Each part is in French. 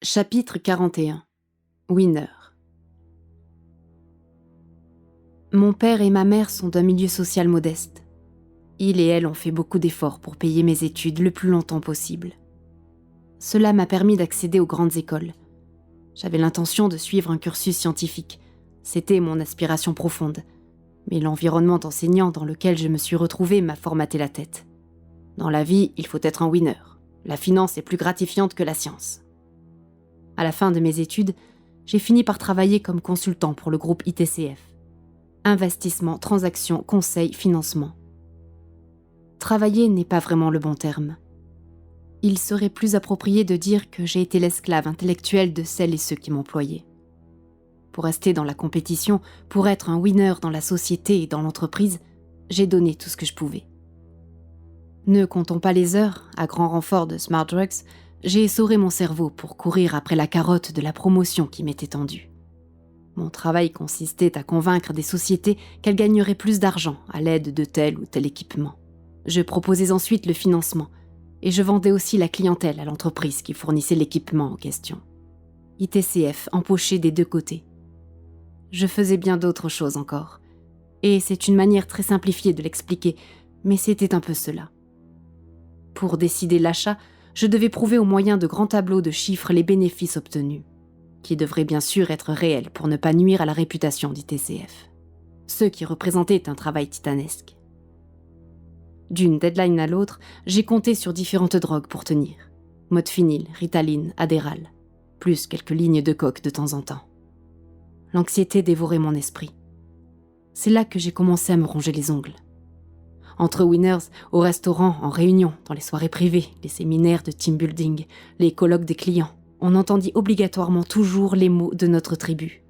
Chapitre 41. Winner. Mon père et ma mère sont d'un milieu social modeste. Il et elle ont fait beaucoup d'efforts pour payer mes études le plus longtemps possible. Cela m'a permis d'accéder aux grandes écoles. J'avais l'intention de suivre un cursus scientifique. C'était mon aspiration profonde. Mais l'environnement enseignant dans lequel je me suis retrouvée m'a formaté la tête. Dans la vie, il faut être un winner. La finance est plus gratifiante que la science. À la fin de mes études, j'ai fini par travailler comme consultant pour le groupe ITCF. Investissement, transactions, conseil, financement. Travailler n'est pas vraiment le bon terme. Il serait plus approprié de dire que j'ai été l'esclave intellectuel de celles et ceux qui m'employaient. Pour rester dans la compétition, pour être un winner dans la société et dans l'entreprise, j'ai donné tout ce que je pouvais. Ne comptons pas les heures, à grand renfort de smart drugs, j'ai essoré mon cerveau pour courir après la carotte de la promotion qui m'était tendue. Mon travail consistait à convaincre des sociétés qu'elles gagneraient plus d'argent à l'aide de tel ou tel équipement. Je proposais ensuite le financement, et je vendais aussi la clientèle à l'entreprise qui fournissait l'équipement en question. ITCF empochait des deux côtés. Je faisais bien d'autres choses encore, et c'est une manière très simplifiée de l'expliquer, mais c'était un peu cela. Pour décider l'achat, je devais prouver au moyen de grands tableaux de chiffres les bénéfices obtenus, qui devraient bien sûr être réels pour ne pas nuire à la réputation d'ITCF. Ce qui représentait un travail titanesque. D'une deadline à l'autre, j'ai compté sur différentes drogues pour tenir. Modafinil, Ritaline, Adderall, plus quelques lignes de coke de temps en temps. L'anxiété dévorait mon esprit. C'est là que j'ai commencé à me ronger les ongles. Entre winners, au restaurant, en réunion, dans les soirées privées, les séminaires de team building, les colloques des clients, on entendit obligatoirement toujours les mots de notre tribu.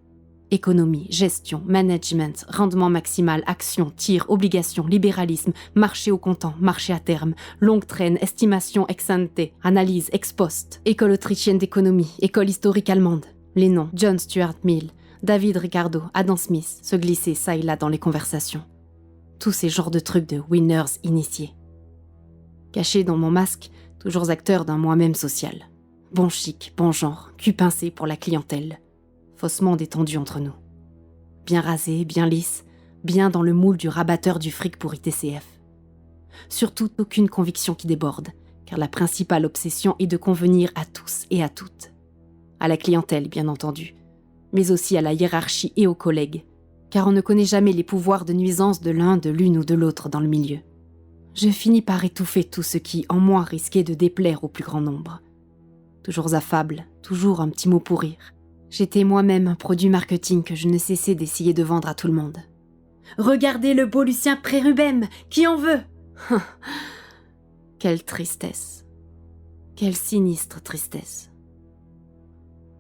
Économie, gestion, management, rendement maximal, action, tir, obligation, libéralisme, marché au comptant, marché à terme, longue traîne, estimation ex ante, analyse ex post, école autrichienne d'économie, école historique allemande. Les noms John Stuart Mill, David Ricardo, Adam Smith se glissaient ça et là dans les conversations. Tous ces genres de trucs de winners initiés. Caché dans mon masque, toujours acteur d'un moi-même social. Bon chic, bon genre, cul pincé pour la clientèle. Faussement détendu entre nous. Bien rasé, bien lisse, bien dans le moule du rabatteur du fric pour ITCF. Surtout aucune conviction qui déborde, car la principale obsession est de convenir à tous et à toutes. À la clientèle, bien entendu, mais aussi à la hiérarchie et aux collègues, car on ne connaît jamais les pouvoirs de nuisance de l'un, de l'une ou de l'autre dans le milieu. Je finis par étouffer tout ce qui, en moi, risquait de déplaire au plus grand nombre. Toujours affable, toujours un petit mot pour rire. J'étais moi-même un produit marketing que je ne cessais d'essayer de vendre à tout le monde. « Regardez le beau Lucien Prérubem, qui en veut ?» Quelle tristesse. Quelle sinistre tristesse.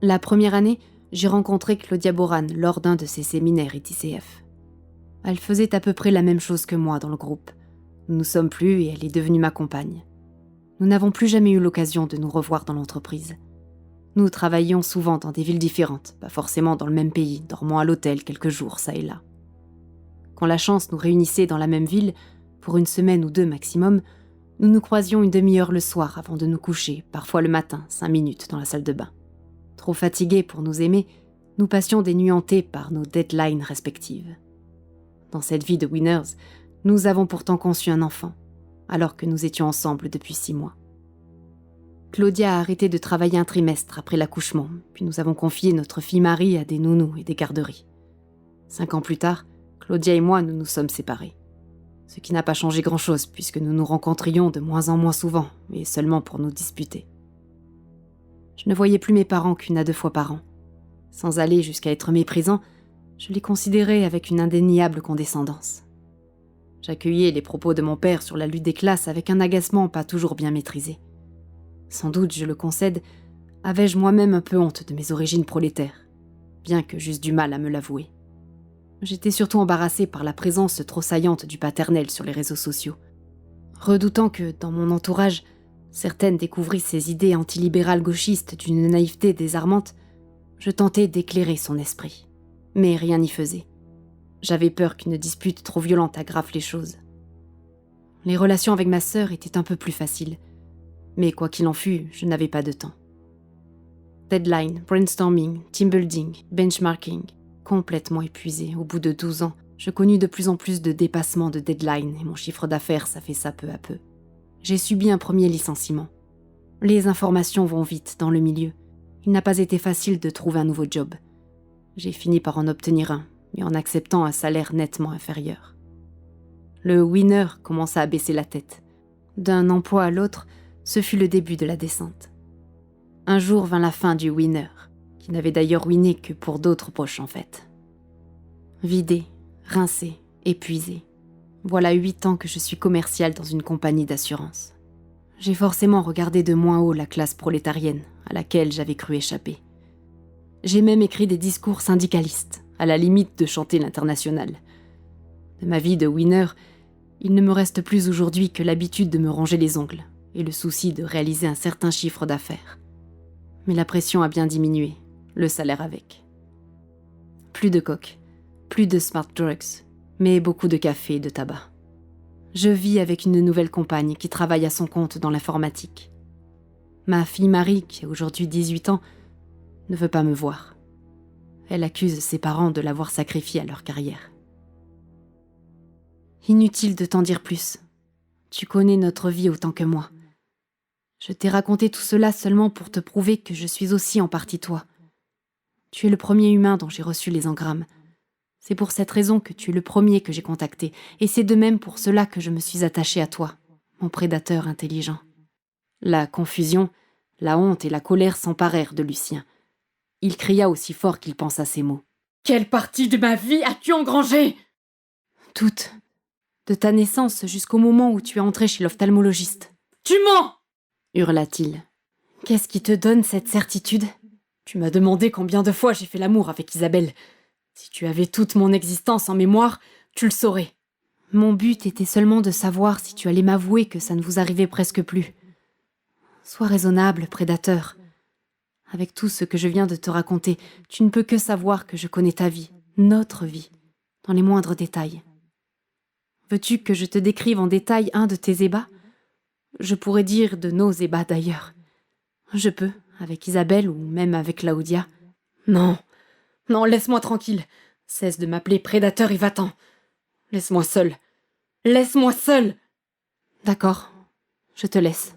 La première année, j'ai rencontré Claudia Boran lors d'un de ses séminaires ITCF. Elle faisait à peu près la même chose que moi dans le groupe. Nous ne sommes plus et elle est devenue ma compagne. Nous n'avons plus jamais eu l'occasion de nous revoir dans l'entreprise. Nous travaillions souvent dans des villes différentes, pas forcément dans le même pays, dormant à l'hôtel quelques jours, ça et là. Quand la chance nous réunissait dans la même ville, pour une semaine ou deux maximum, nous nous croisions une demi-heure le soir avant de nous coucher, parfois le matin, 5 minutes dans la salle de bain. Trop fatigués pour nous aimer, nous passions des nuits hantées par nos deadlines respectives. Dans cette vie de winners, nous avons pourtant conçu un enfant, alors que nous étions ensemble depuis 6 mois. Claudia a arrêté de travailler un trimestre après l'accouchement, puis nous avons confié notre fille Marie à des nounous et des garderies. 5 ans plus tard, Claudia et moi, nous nous sommes séparés. Ce qui n'a pas changé grand-chose, puisque nous nous rencontrions de moins en moins souvent, et seulement pour nous disputer. Je ne voyais plus mes parents qu'1 à 2 fois par an. Sans aller jusqu'à être méprisant, je les considérais avec une indéniable condescendance. J'accueillais les propos de mon père sur la lutte des classes avec un agacement pas toujours bien maîtrisé. Sans doute, je le concède, avais-je moi-même un peu honte de mes origines prolétaires, bien que j'eusse du mal à me l'avouer. J'étais surtout embarrassée par la présence trop saillante du paternel sur les réseaux sociaux, redoutant que, dans mon entourage, certaines découvrissent ces idées antilibérales gauchistes d'une naïveté désarmante. Je tentais d'éclairer son esprit, mais rien n'y faisait. J'avais peur qu'une dispute trop violente aggrave les choses. Les relations avec ma sœur étaient un peu plus faciles, mais quoi qu'il en fût, je n'avais pas de temps. Deadline, brainstorming, team building, benchmarking. Complètement épuisée, au bout de 12 ans, je connus de plus en plus de dépassements de deadline et mon chiffre d'affaires s'affaissa peu à peu. J'ai subi un premier licenciement. Les informations vont vite dans le milieu. Il n'a pas été facile de trouver un nouveau job. J'ai fini par en obtenir un, mais en acceptant un salaire nettement inférieur. Le winner commença à baisser la tête. D'un emploi à l'autre, ce fut le début de la descente. Un jour vint la fin du winner, qui n'avait d'ailleurs winné que pour d'autres poches en fait. Vidé, rincé, épuisé. Voilà 8 ans que je suis commercial dans une compagnie d'assurance. J'ai forcément regardé de moins haut la classe prolétarienne à laquelle j'avais cru échapper. J'ai même écrit des discours syndicalistes, à la limite de chanter l'international. De ma vie de winner, il ne me reste plus aujourd'hui que l'habitude de me ronger les ongles et le souci de réaliser un certain chiffre d'affaires. Mais la pression a bien diminué, le salaire avec. Plus de coke, plus de smart drugs, mais beaucoup de café et de tabac. Je vis avec une nouvelle compagne qui travaille à son compte dans l'informatique. Ma fille Marie, qui a aujourd'hui 18 ans, ne veut pas me voir. Elle accuse ses parents de l'avoir sacrifiée à leur carrière. Inutile de t'en dire plus. Tu connais notre vie autant que moi. Je t'ai raconté tout cela seulement pour te prouver que je suis aussi en partie toi. Tu es le premier humain dont j'ai reçu les engrammes. C'est pour cette raison que tu es le premier que j'ai contacté, et c'est de même pour cela que je me suis attachée à toi, mon prédateur intelligent. La confusion, la honte et la colère s'emparèrent de Lucien. Il cria aussi fort qu'il pensa ces mots. « Quelle partie de ma vie as-tu engrangée ?» ?»« Toute. De ta naissance jusqu'au moment où tu es entré chez l'ophtalmologiste. »« Tu mens !» hurla-t-il. « Qu'est-ce qui te donne cette certitude ? Tu m'as demandé combien de fois j'ai fait l'amour avec Isabelle. Si tu avais toute mon existence en mémoire, tu le saurais. Mon but était seulement de savoir si tu allais m'avouer que ça ne vous arrivait presque plus. Sois raisonnable, prédateur. Avec tout ce que je viens de te raconter, tu ne peux que savoir que je connais ta vie, notre vie, dans les moindres détails. Veux-tu que je te décrive en détail un de tes ébats ? Je pourrais dire de nos ébats d'ailleurs. Je peux, avec Isabelle ou même avec Claudia. Non, non, laisse-moi tranquille. Cesse de m'appeler prédateur et va-t'en. Laisse-moi seul. Laisse-moi seul. D'accord, je te laisse.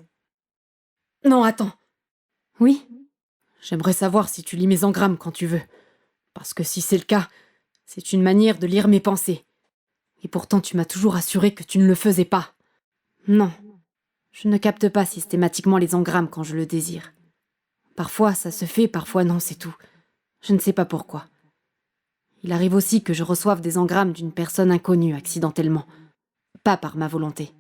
Non, attends. Oui ? J'aimerais savoir si tu lis mes engrammes quand tu veux. Parce que si c'est le cas, c'est une manière de lire mes pensées. Et pourtant tu m'as toujours assuré que tu ne le faisais pas. Non, je ne capte pas systématiquement les engrammes quand je le désire. Parfois ça se fait, parfois non, c'est tout. Je ne sais pas pourquoi. Il arrive aussi que je reçoive des engrammes d'une personne inconnue accidentellement. Pas par ma volonté.